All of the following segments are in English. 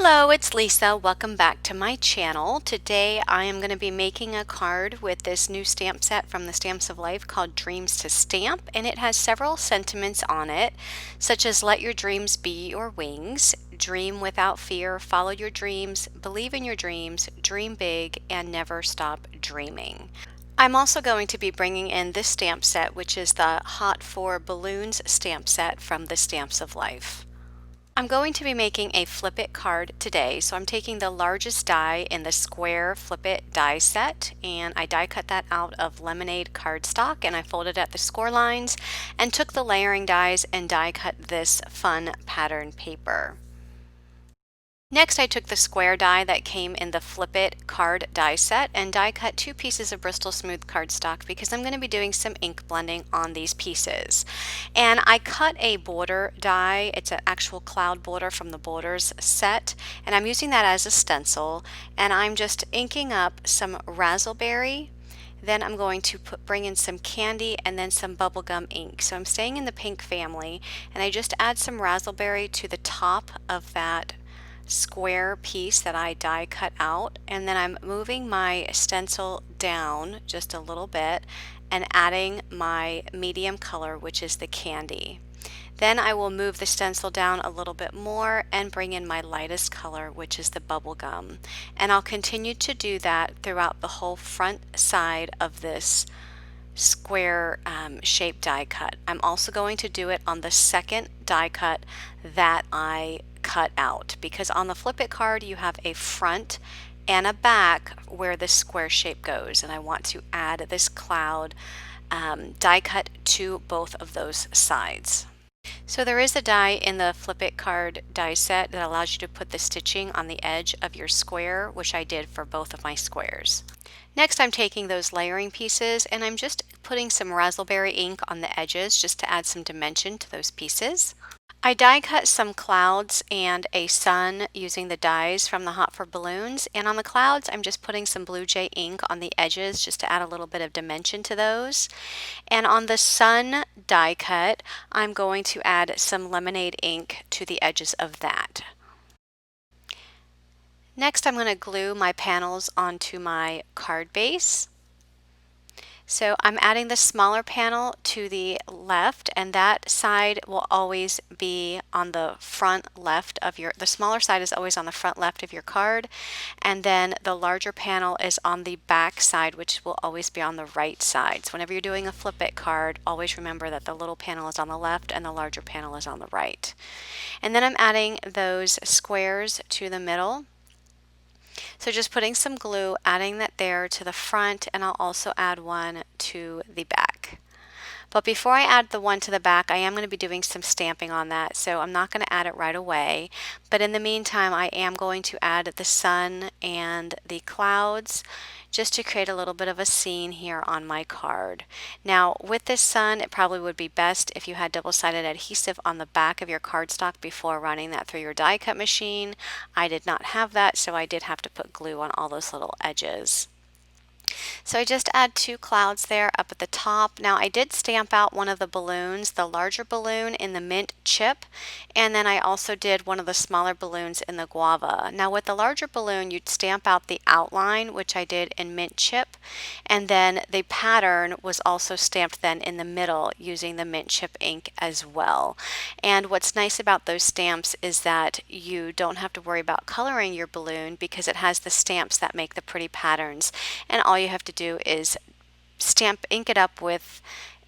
Hello, it's Lisa. Welcome back to my channel. Today I am going to be making a card with this new stamp set from the Stamps of Life called Dreams2Stamp, and it has several sentiments on it, such as let your dreams be your wings, dream without fear, follow your dreams, believe in your dreams, dream big, and never stop dreaming. I'm also going to be bringing in this stamp set, which is the Hot for Balloons stamp set from the Stamps of Life. I'm going to be making a flip it card today, so I'm taking the largest die in the square flip it die set, and I die cut that out of lemonade cardstock, and I folded at the score lines and took the layering dies and die cut this fun pattern paper. Next, I took the square die that came in the Flip It card die set and die cut 2 pieces of Bristol smooth cardstock because I'm going to be doing some ink blending on these pieces. And I cut a border die. It's an actual cloud border from the Borders set, and I'm using that as a stencil, and I'm just inking up some razzleberry. Then I'm going to bring in some candy and then some bubblegum ink. So I'm staying in the pink family, and I just add some razzleberry to the top of that square piece that I die cut out, and then I'm moving my stencil down just a little bit and adding my medium color, which is the candy. Then I will move the stencil down a little bit more and bring in my lightest color, which is the bubblegum. And I'll continue to do that throughout the whole front side of this square shape die cut. I'm also going to do it on the second die cut that I cut out, because on the Flip It card you have a front and a back where the square shape goes, and I want to add this cloud die cut to both of those sides. So there is a die in the Flip It card die set that allows you to put the stitching on the edge of your square, which I did for both of my squares. Next, I'm taking those layering pieces and I'm just putting some razzleberry ink on the edges just to add some dimension to those pieces. I die cut some clouds and a sun using the dies from the Hot for Balloons, and on the clouds I'm just putting some Blue Jay ink on the edges just to add a little bit of dimension to those. And on the sun die cut I'm going to add some lemonade ink to the edges of that. Next, I'm going to glue my panels onto my card base. So I'm adding the smaller panel to the left, and that side will always be on the front left of the smaller side is always on the front left of your card, and then the larger panel is on the back side, which will always be on the right side. So whenever you're doing a Flip It card, always remember that the little panel is on the left and the larger panel is on the right. And then I'm adding those squares to the middle. So just putting some glue, adding that there to the front, and I'll also add one to the back. But before I add the one to the back, I am going to be doing some stamping on that, so I'm not going to add it right away. But in the meantime, I am going to add the sun and the clouds just to create a little bit of a scene here on my card. Now, with this sun, it probably would be best if you had double-sided adhesive on the back of your cardstock before running that through your die cut machine. I did not have that, so I did have to put glue on all those little edges. So I just add 2 clouds there up at the top. Now I did stamp out one of the balloons, the larger balloon in the mint chip, and then I also did one of the smaller balloons in the guava. Now with the larger balloon you'd stamp out the outline, which I did in mint chip, and then the pattern was also stamped then in the middle using the mint chip ink as well. And what's nice about those stamps is that you don't have to worry about coloring your balloon because it has the stamps that make the pretty patterns, and all you have to do is ink it up with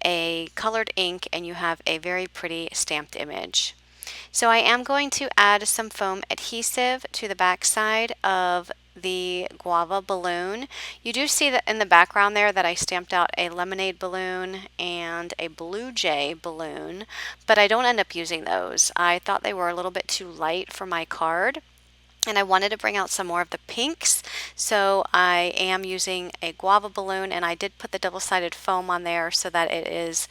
a colored ink and you have a very pretty stamped image. So I am going to add some foam adhesive to the back side of the guava balloon. You do see that in the background there that I stamped out a lemonade balloon and a Blue Jay balloon, but I don't end up using those. I thought they were a little bit too light for my card, and I wanted to bring out some more of the pinks, so I am using a guava balloon, and I did put the double-sided foam on there so that it is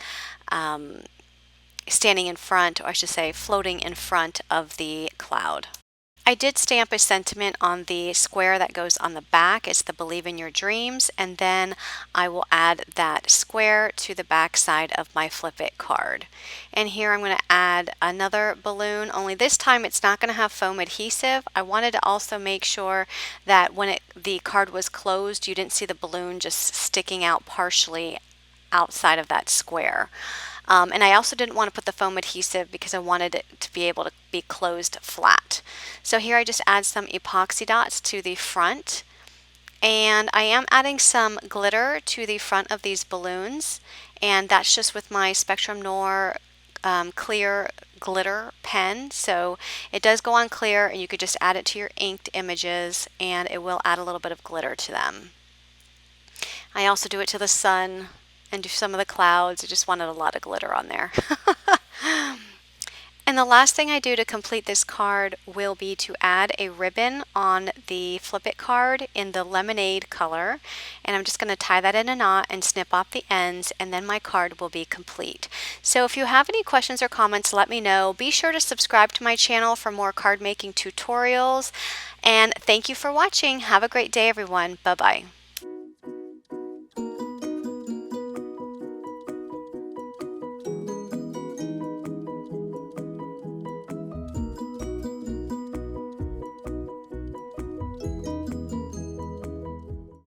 standing in front, or I should say floating in front of the cloud. I did stamp a sentiment on the square that goes on the back. It's the Believe in Your Dreams, and then I will add that square to the back side of my Flip It card. And here I'm going to add another balloon, only this time it's not going to have foam adhesive. I wanted to also make sure that when the card was closed, you didn't see the balloon just sticking out partially outside of that square. And I also didn't want to put the foam adhesive because I wanted it to be able to be closed flat. So here I just add some epoxy dots to the front, and I am adding some glitter to the front of these balloons, and that's just with my Spectrum Noir clear glitter pen. So it does go on clear, and you could just add it to your inked images and it will add a little bit of glitter to them. I also do it to the sun and do some of the clouds. I just wanted a lot of glitter on there. And the last thing I do to complete this card will be to add a ribbon on the Flip It card in the lemonade color. And I'm just going to tie that in a knot and snip off the ends, and then my card will be complete. So if you have any questions or comments, let me know. Be sure to subscribe to my channel for more card making tutorials. And thank you for watching. Have a great day, everyone. Bye-bye.